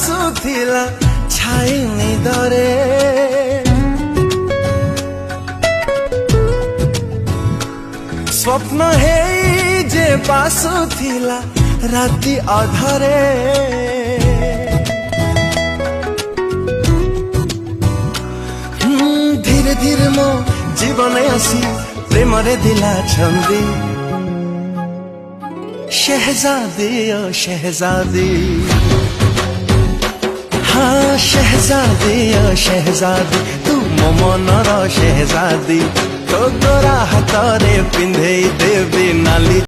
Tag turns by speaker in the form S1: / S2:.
S1: ଆସୁଥିଲା ଛାଇ ନିଦରେ ସ୍ୱପ୍ନ ହେଇ ଯେ ବାସୁଥିଲା ରାତି ଅଧରେ ଧୀରେ ଧୀରେ ମୋ ଜୀବନ ଆସି ପ୍ରେମରେ ଦିଲା ଛନ୍ଦି शहजादी ओ शहजादी हाँ शहजादी ओ शहजादी तू मो मनर शहजादी तो गोरा हाथ रे पिंधे देवी नाली।